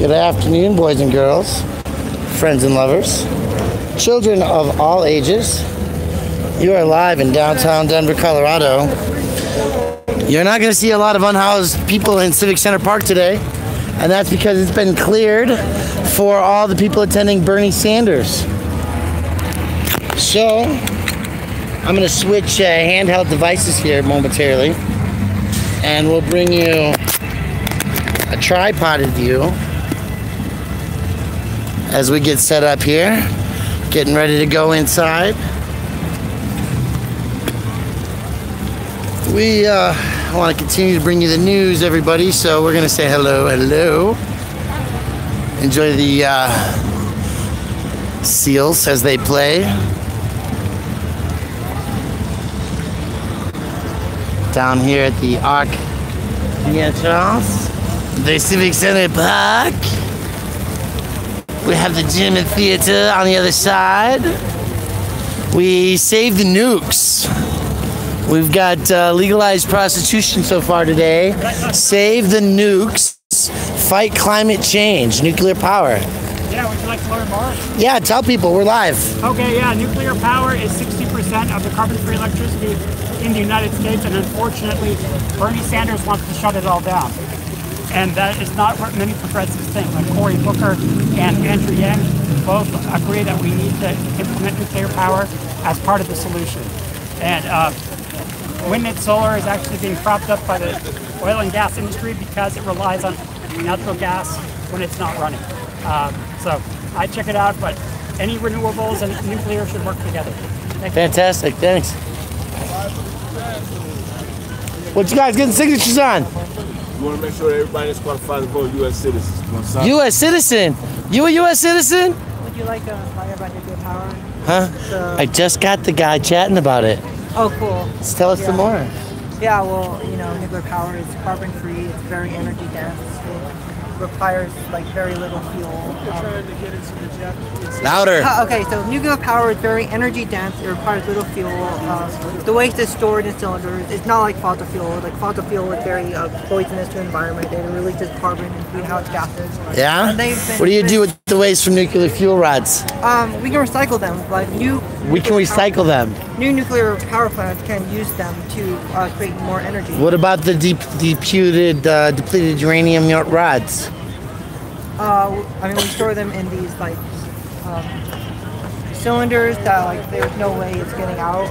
Good afternoon, boys and girls, friends and lovers, children of all ages. You are live in downtown Denver, Colorado. You're not going to see a lot of unhoused people in Civic Center Park today, and that's because it's been cleared for all the people attending Bernie Sanders. So, I'm going to switch handheld devices here momentarily, and we'll bring you a tripoded view as we get set up here, getting ready to go inside. We want to continue to bring you the news, everybody, so we're going to say hello. Enjoy the seals as they play. Down here at the Arc d'Entrance, the Civic Center Park. We have the gym and theater on the other side. We saved the nukes. We've got legalized prostitution so far today. Save the nukes. Fight climate change. Nuclear power. Yeah, would you like to learn more? Yeah, tell people we're live. Okay, yeah, nuclear power is 60% of the carbon-free electricity in the United States, and unfortunately, Bernie Sanders wants to shut it all down. And that is not what many progressives think. Like Cory Booker and Andrew Yang both agree that we need to implement nuclear power as part of the solution. And wind and solar is actually being propped up by the oil and gas industry because it relies on natural gas when it's not running. So I check it out, but any renewables and nuclear should work together. Fantastic, thanks. What you guys getting signatures on? You want to make sure everybody that's qualified to vote U.S. citizens. U.S. citizen? You a U.S. citizen? Would you like to inquire about nuclear power? Huh? I just got the guy chatting about it. Oh, cool. Let's tell us some more. Yeah, well, you know, nuclear power is carbon-free. It's very energy dense. It requires like very little fuel. Louder. Okay, so nuclear power is very energy dense. It requires little fuel. The waste is stored in cylinders. It's not like fossil fuel. Like fossil fuel is very poisonous to the environment. It releases carbon and greenhouse gases. Yeah? What do you do with the waste from nuclear fuel rods? We can recycle them. Like we can recycle them. New nuclear power plants can use them to create more energy. What about the depleted uranium rods? I mean, we store them in these like cylinders that like there's no way it's getting out.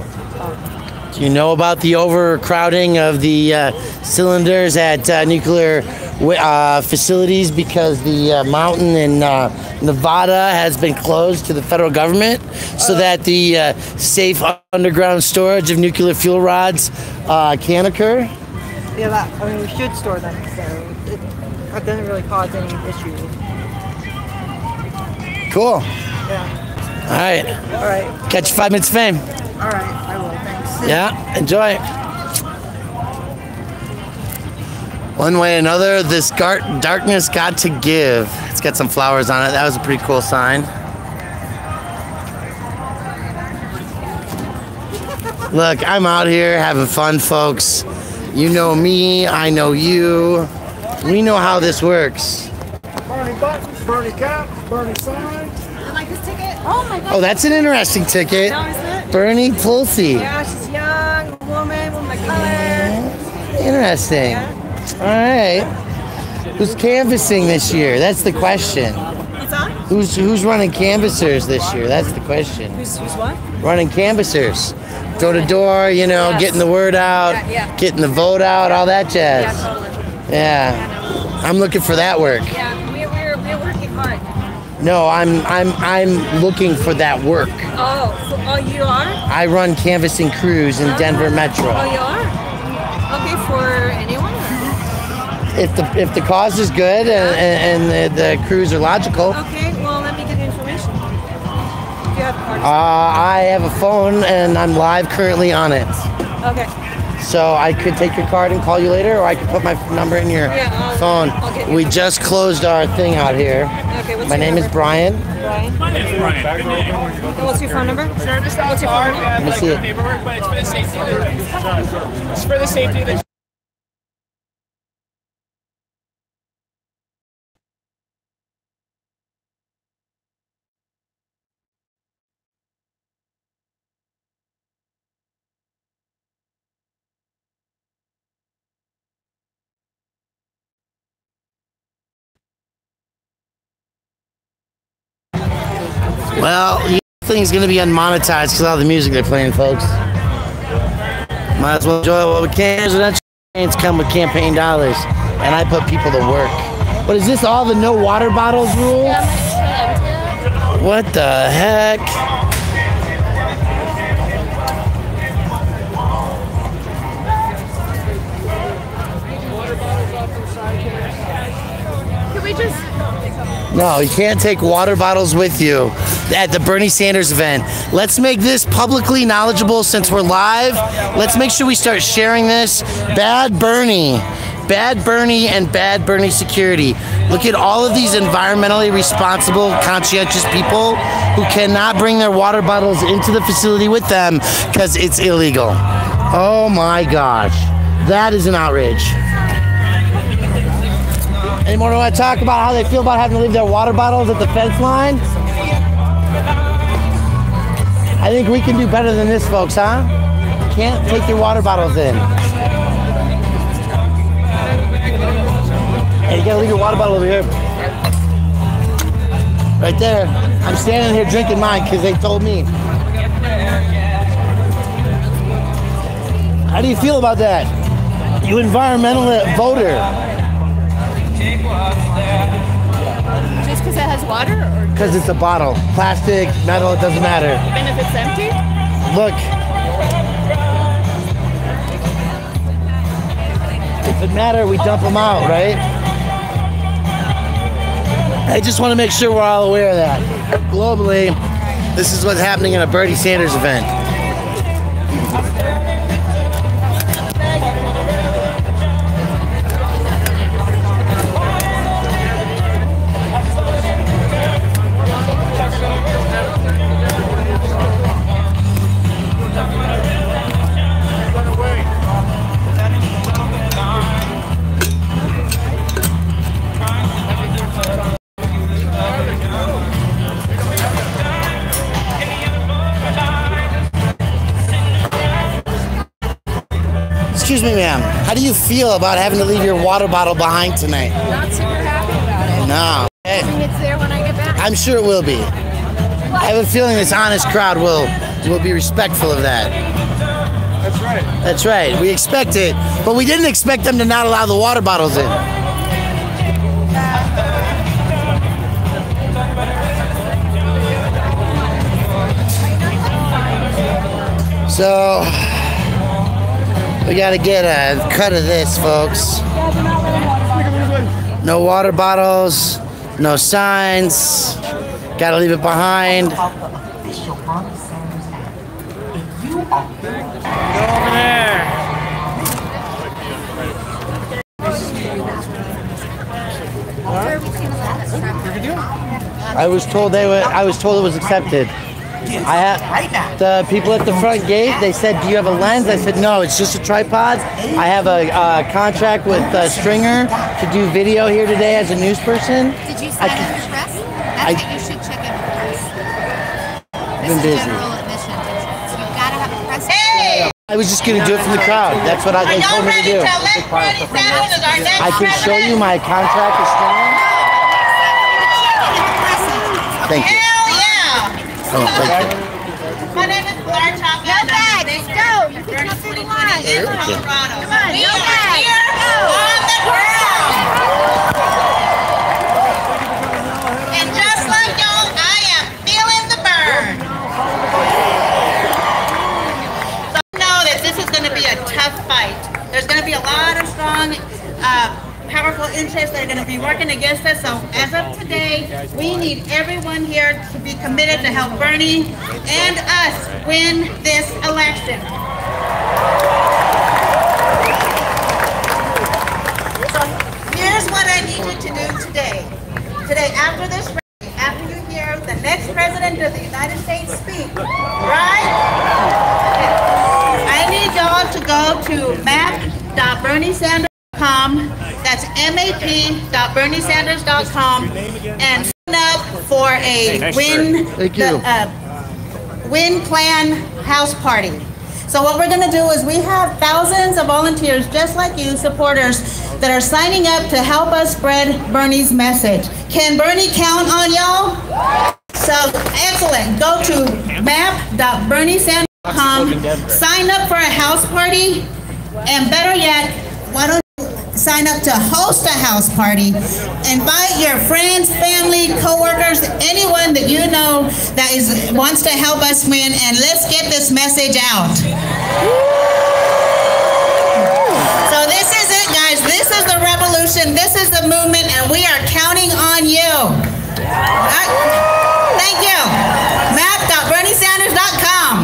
Do you know about the overcrowding of the cylinders at nuclear facilities because the mountain in Nevada has been closed to the federal government so that the safe underground storage of nuclear fuel rods can occur? Yeah, I mean, we should store them, so it doesn't really cause any issues. Cool. Yeah. All right. All right. Catch 5 minutes of fame. All right, I will. Thanks. Yeah, enjoy. One way or another, this darkness got to give. It's got some flowers on it. That was a pretty cool sign. Look, I'm out here having fun, folks. You know me, I know you. We know how this works. Bernie buttons, Bernie caps, Bernie signs. I like this ticket. Oh my god. Oh, that's an interesting ticket. No, isn't it? Bernie Pulte. Yeah, she's young, woman of color. Interesting. Yeah. All right. Who's canvassing this year? That's the question. What's on? Who's running canvassers this year? That's the question. Who's what? Running canvassers. Door to door, you know, Yes. getting the word out, Yeah. getting the vote out, all that jazz. Yeah, totally. Yeah. I'm looking for that work. Yeah, we're working hard. No, I'm looking for that work. Oh, you are? I run canvassing crews in Denver Metro. Oh, you are? Okay, for anyone? If the cause is good and the crews are logical. Okay, well, let me get the information. Do you have cards? I have a phone and I'm live currently on it. Okay. So I could take your card and call you later, or I could put my number in your phone. I'll get We just closed our thing out here. Okay, what's My your name number? is Brian. Brian? My name is Brian. Good name. And what's your phone number? What's your phone number? Let me see it. Paperwork, but it's for the safety. It's for the safety. Well, the thing's gonna be unmonetized because of all the music they're playing, folks. Might as well enjoy what we can. Residential campaigns come with campaign dollars, and I put people to work. What is this? All the no water bottles rule? What the heck? Can we just... No, you can't take water bottles with you at the Bernie Sanders event. Let's make this publicly knowledgeable since we're live. Let's make sure we start sharing this. Bad Bernie and Bad Bernie security. Look at all of these environmentally responsible, conscientious people who cannot bring their water bottles into the facility with them because it's illegal. Oh my gosh, that is an outrage. Any more want to talk about how they feel about having to leave their water bottles at the fence line? I think we can do better than this, folks, huh? Can't take your water bottles in. Hey, you gotta leave your water bottle over here. Right there. I'm standing here drinking mine because they told me. How do you feel about that? You environmental voter. Just because it has water? Or Because it's a bottle. Plastic, metal, it doesn't matter. even if it's empty? Look. If it matter, we dump them out, right? I just want to make sure we're all aware of that. Globally, this is what's happening at a Bernie Sanders event. Excuse me, ma'am. How do you feel about having to leave your water bottle behind tonight? Not super happy about it. No. I think it's there when I get back. I'm sure it will be. I have a feeling this honest crowd will be respectful of that. That's right. That's right. We expect it, but we didn't expect them to not allow the water bottles in. So we gotta get a cut of this, folks. No water bottles, no signs. Gotta leave it behind. Go over there. I was told it was accepted. I had the people at the front gate. They said, "Do you have a lens?" I said, "No, it's just a tripod." I have a contract with Stringer to do video here today as a news person. Did you sign up for press? That's what you should check in for press. I've This been is busy. general admission. You've got to have a press. I was just gonna do it from the crowd. That's what they told me to do. I can show you my contract with Stringer. Thank you. Hell yeah! Oh, thank you. My name is Blair Thompson. No bags. Go. You can come through the line. In Colorado. Come on, We no are bags. here Go. on the ground. And just like y'all, I am feeling the burn. So know that this is going to be a tough fight. There's going to be a lot of strong, powerful interests that are going to be working against us. So as of today, we need everyone here to be committed to help Bernie and us win this election. So here's what I need you to do today. Today, after this, after you hear the next president of the United States speak, right? I need y'all to go to map.berniesanders.com. That's map.berniesanders.com and sign up for a win plan house party. So what we're going to do is we have thousands of volunteers just like you, supporters, that are signing up to help us spread Bernie's message. Can Bernie count on y'all? So, excellent. Go to map.berniesanders.com, sign up for a house party, and better yet, why don't you sign up to host a house party? Invite your friends, family, co-workers, anyone that you know that wants to help us win, and let's get this message out. So this is it, guys. This is the revolution. This is the movement, and we are counting on you. Thank you. Map.berniesanders.com.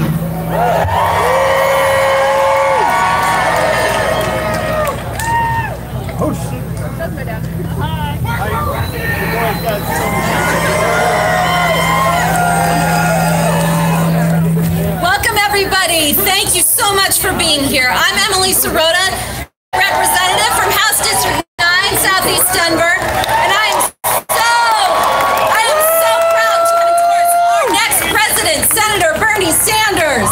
Welcome, everybody. Thank you so much for being here. I'm Emily Sirota, representative from House District 9, Southeast Denver, and I am so proud to endorse our next president, Senator Bernie Sanders.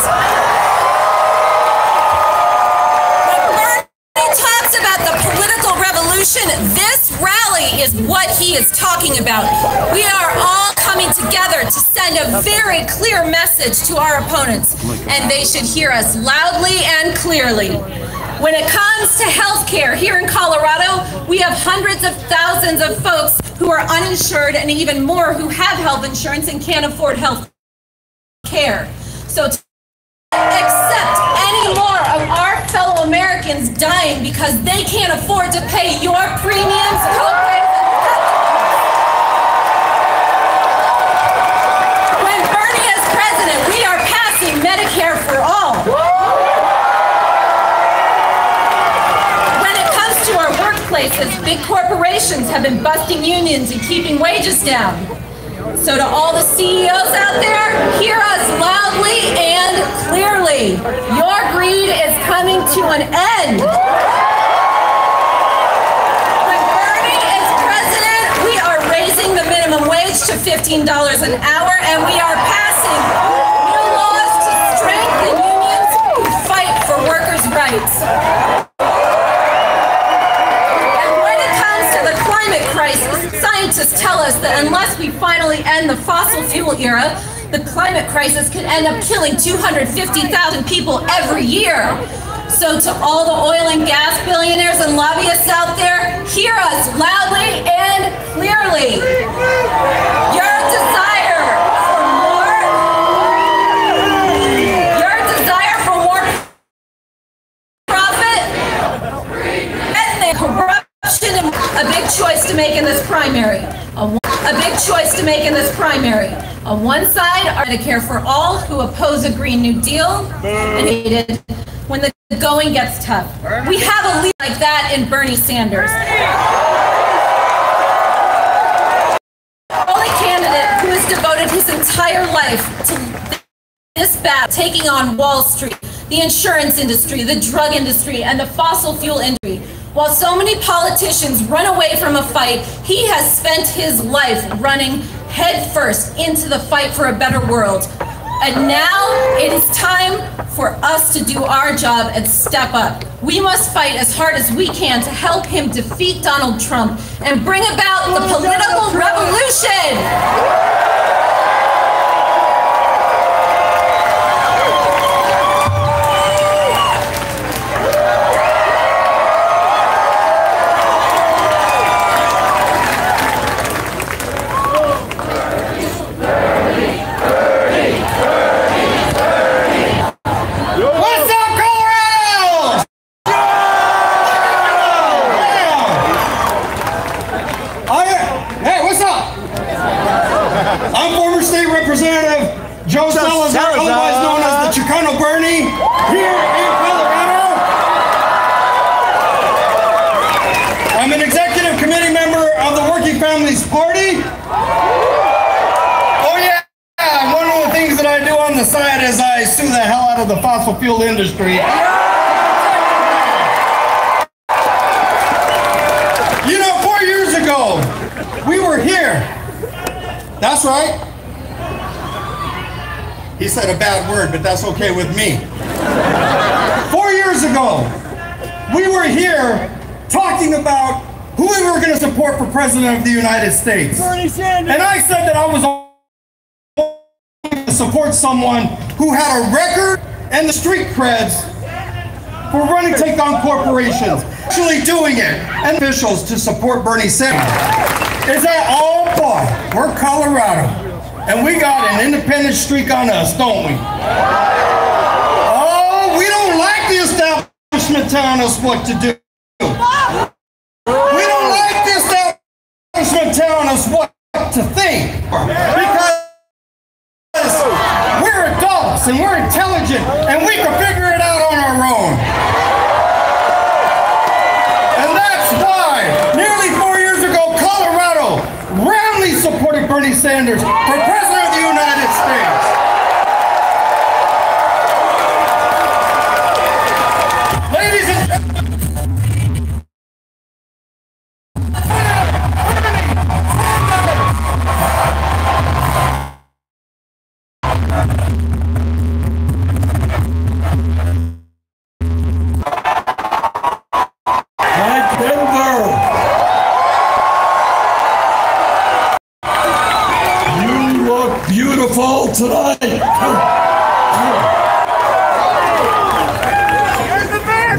When Bernie talks about the political revolution, this rally is what he is talking about. We are all coming together to send a very clear message to our opponents, and they should hear us loudly and clearly. When it comes to health care here in Colorado, we have hundreds of thousands of folks who are uninsured and even more who have health insurance and can't afford health care. So to accept any more of our fellow Americans dying because they can't afford to pay your premiums, co-pays, when Bernie is president, we are passing Medicare for all. When it comes to our workplaces, big corporations have been busting unions and keeping wages down. So to all the CEOs out there, hear us loudly and clearly. Your greed is coming to an end. When Bernie is president, we are raising the minimum wage to $15 an hour, and we are passing new laws to strengthen unions who fight for workers' rights. Scientists tell us that unless we finally end the fossil fuel era, the climate crisis could end up killing 250,000 people every year. So to all the oil and gas billionaires and lobbyists out there, hear us loudly and clearly. Your desire for more profit and the corruption, a big choice to make in this primary. A big choice to make in this primary. On one side are Medicare for all, who oppose a Green New Deal and hated when the going gets tough. We have a leader like that in Bernie Sanders. The only candidate who has devoted his entire life to this battle, taking on Wall Street, the insurance industry, the drug industry, and the fossil fuel industry. While so many politicians run away from a fight, he has spent his life running headfirst into the fight for a better world. And now it is time for us to do our job and step up. We must fight as hard as we can to help him defeat Donald Trump and bring about the political revolution. Joe Salazar, otherwise known as the Chicano Bernie, here in Colorado. I'm an executive committee member of the Working Families Party. Oh yeah, one of the things that I do on the side is I sue the hell out of the fossil fuel industry. You know, 4 years ago, we were here. That's right. He said a bad word, but that's okay with me. 4 years ago, we were here talking about who we were going to support for President of the United States. Bernie Sanders. And I said that I was support someone who had a record and the street creds for running to take on corporations, actually doing it, and officials to support Bernie Sanders. Is that all? Boy, we're Colorado, and we got an independent streak on us, don't we? Oh, we don't like the establishment telling us what to do. We don't like the establishment telling us what to think, because we're adults and we're intelligent and we can figure it out on our own. And that's why nearly 4 years ago, Colorado roundly supported Bernie Sanders for President of the United States. Ladies and tonight.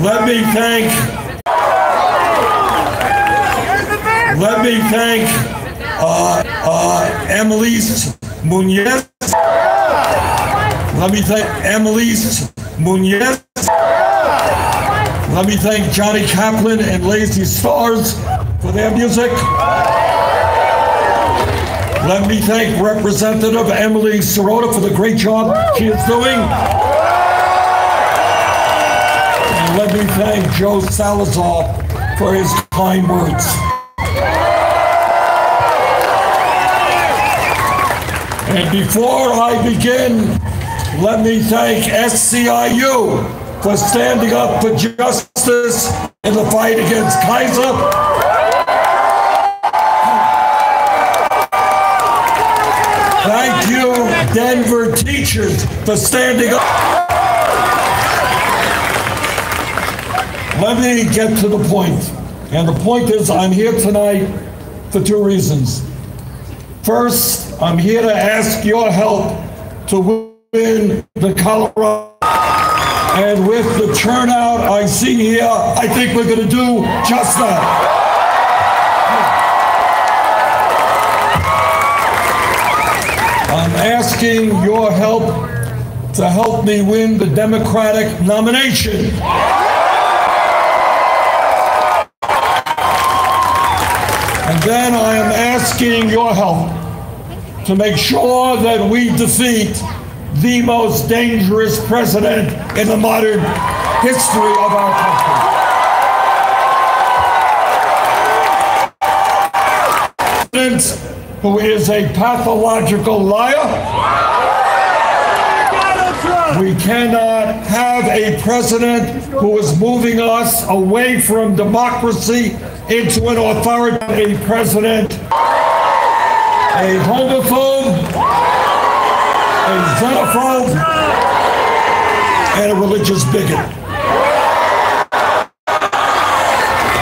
Let me thank Emelise Munoz. Let me thank Emelise Munoz. Let me thank Johnny Kaplan and Lazy Stars for their music. Let me thank Representative Emily Sirota for the great job she is doing. And let me thank Joe Salazar for his kind words. And before I begin, let me thank SCIU for standing up for justice in the fight against Kaiser. Thank you, Denver teachers, for standing up. Let me get to the point. And the point is, I'm here tonight for two reasons. First, I'm here to ask your help to win the Colorado. And with the turnout I see here, I think we're going to do just that. I'm asking your help to help me win the Democratic nomination. And then I am asking your help to make sure that we defeat the most dangerous president in the modern history of our country. President who is a pathological liar. We cannot have a president who is moving us away from democracy into an authoritarian president, a homophobe, a xenophobe, and a religious bigot.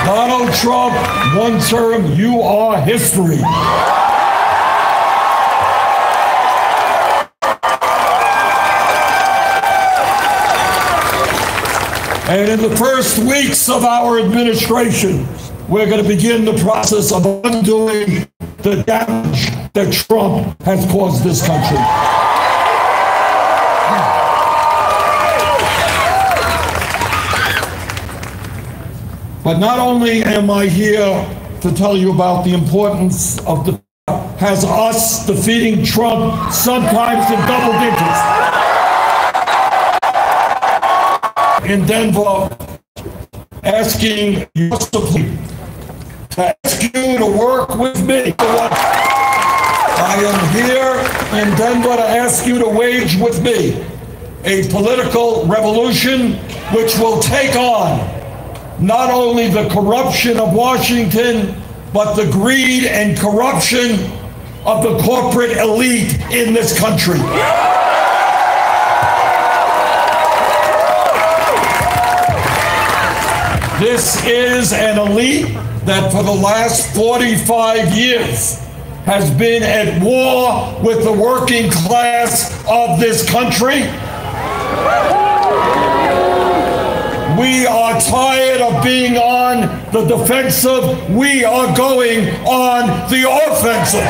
Donald Trump, one term, you are history. And in the first weeks of our administration, we're going to begin the process of undoing the damage that Trump has caused this country. But not only am I here to tell you about the importance of the has us defeating Trump sometimes in double digits. In Denver, asking your support, to ask you to work with me. I am here in Denver to ask you to wage with me a political revolution which will take on not only the corruption of Washington, but the greed and corruption of the corporate elite in this country. This is an elite that for the last 45 years has been at war with the working class of this country. We are tired of being on the defensive. We are going on the offensive.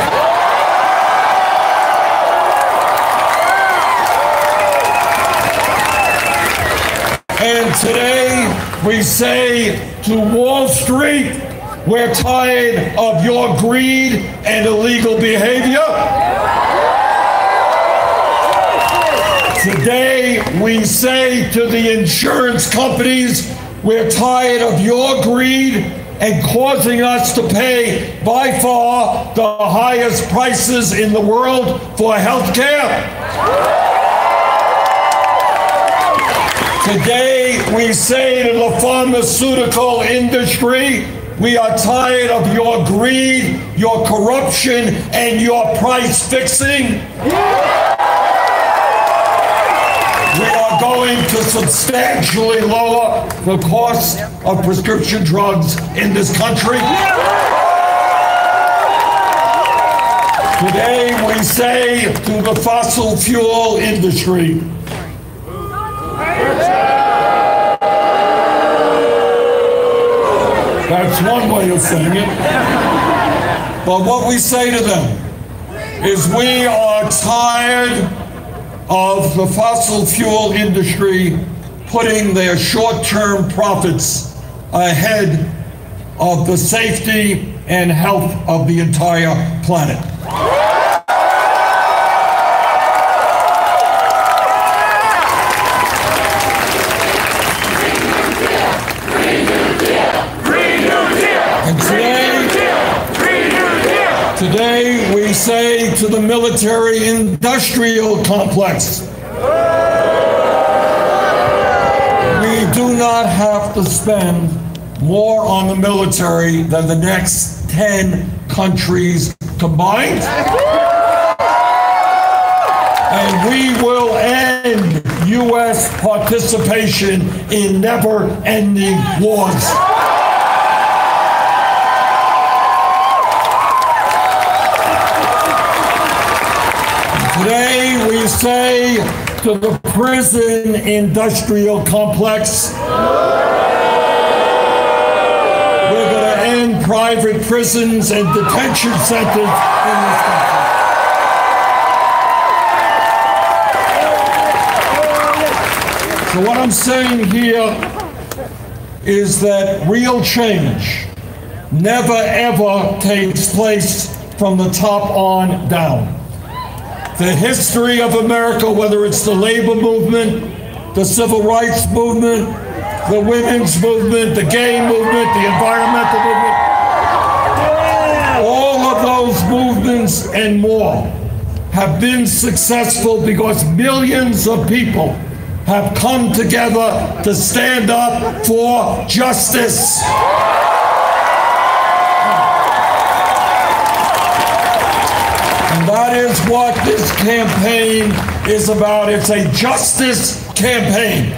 And today we say to Wall Street, we're tired of your greed and illegal behavior. Today, we say to the insurance companies, we're tired of your greed and causing us to pay by far the highest prices in the world for health care. Today, we say to the pharmaceutical industry, we are tired of your greed, your corruption, and your price fixing. We are going to substantially lower the cost of prescription drugs in this country. Today we say to the fossil fuel industry, that's one way of saying it. But what we say to them is we are tired of the fossil fuel industry putting their short-term profits ahead of the safety and health of the entire planet. Today, we say to the military-industrial complex, we do not have to spend more on the military than the next 10 countries combined. And we will end U.S. participation in never-ending wars. Today we say to the prison industrial complex, we're going to end private prisons and detention centers in this country. So what I'm saying here is that real change never ever takes place from the top on down. The history of America, whether it's the labor movement, the civil rights movement, the women's movement, the gay movement, the environmental movement, all of those movements and more have been successful because millions of people have come together to stand up for justice. And that is what this campaign is about. It's a justice campaign.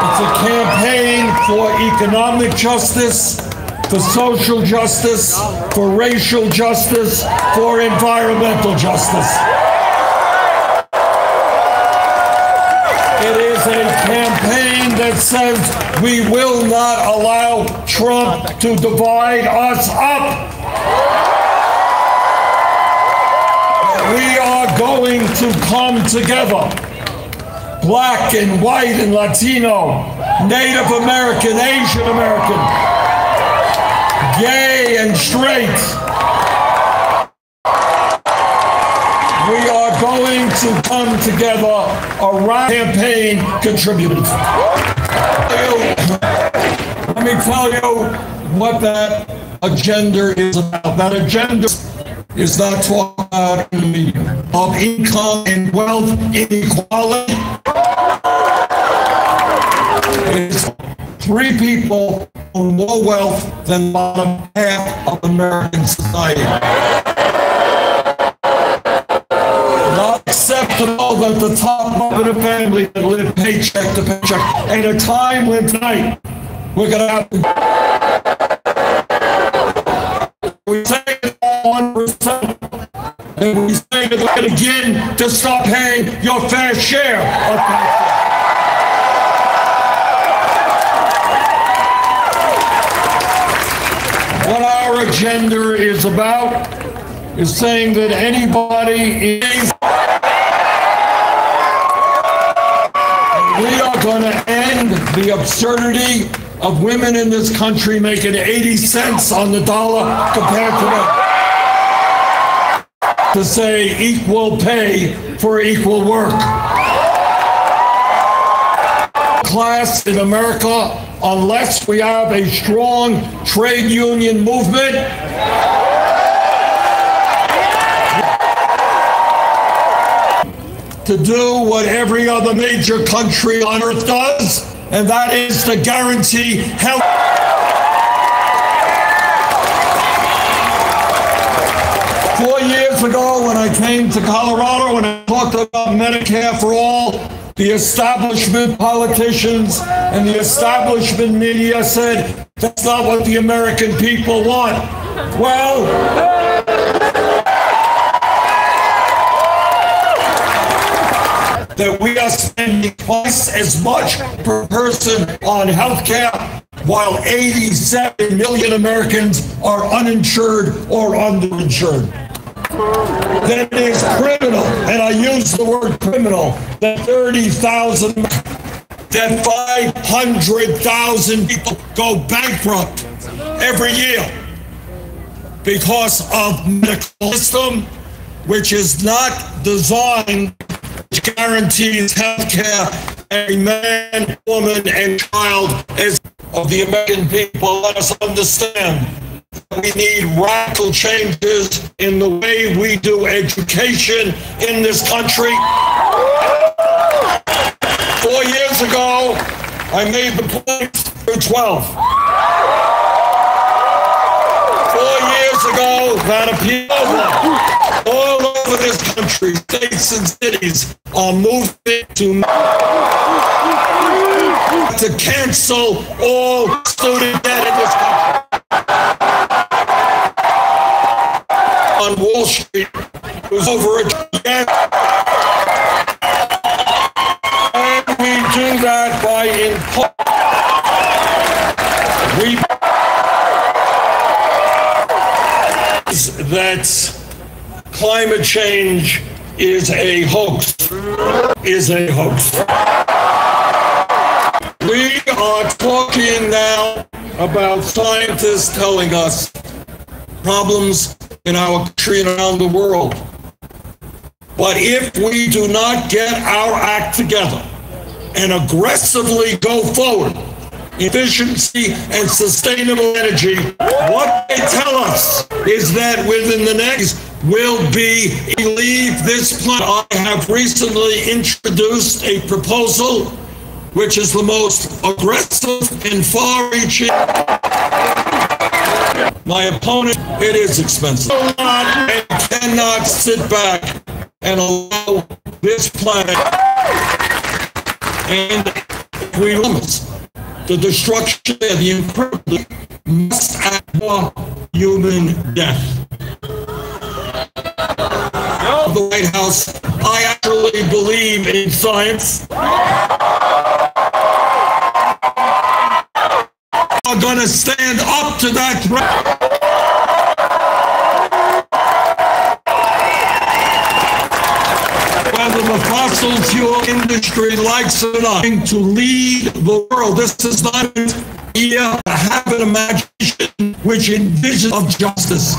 It's a campaign for economic justice, for social justice, for racial justice, for environmental justice. It is a campaign that says we will not allow Trump to divide us up. We are going to come together, black and white and Latino, Native American, Asian American, gay and straight. We are going to come together around campaign contributors. Let me tell you what that agenda is about. That agenda is not talking about in the media of income and wealth inequality. It's 3 people own more wealth than the bottom half of American society. Not acceptable that the top of the family that live paycheck to paycheck. At a time when tonight we're going to have to... We say And we say to them again to stop paying your fair share of taxes. What our agenda is about is saying that anybody is... We are going to end the absurdity of women in this country making 80 cents on the dollar compared to say equal pay for equal work. Class in America, unless we have a strong trade union movement, to do what every other major country on earth does, and that is to guarantee health. Years ago, when I came to Colorado and I talked about Medicare for all, the establishment politicians and the establishment media said, that's not what the American people want. Well, that we are spending twice as much per person on health care, while 87 million Americans are uninsured or underinsured. That it is criminal, and I use the word criminal, that 30,000, that 500,000 people go bankrupt every year because of medical system, which is not designed to guarantee health care every man, woman, and child as of the American people. Let us understand. We need radical changes in the way we do education in this country. 4 years ago, I made the point through 12. 4 years ago, that appeal all over this country, states and cities are moving to cancel all student debt in this country. On Wall Street, it was over a trillion. And we do that by that climate change is a hoax. We are talking now about scientists telling us problems in our country and around the world. But if we do not get our act together and aggressively go forward, efficiency and sustainable energy, what they tell us is that within the next will be leave this planet. I have recently introduced a proposal which is the most aggressive and far-reaching. My opponent, it is expensive. And cannot sit back and allow this planet and we limit the destruction and the incredibly must act for human death. The White House, I actually believe in science. Are going to stand up to that threat. Whether the fossil fuel industry likes it or not, to lead the world. This is not an idea to have an imagination which envisions of justice.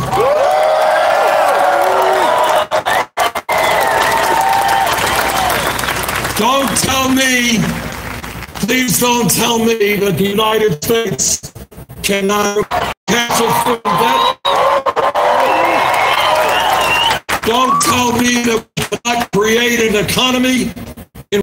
Don't tell me, please don't tell me that the United States cannot cancel student debt. Don't tell me that we cannot create an economy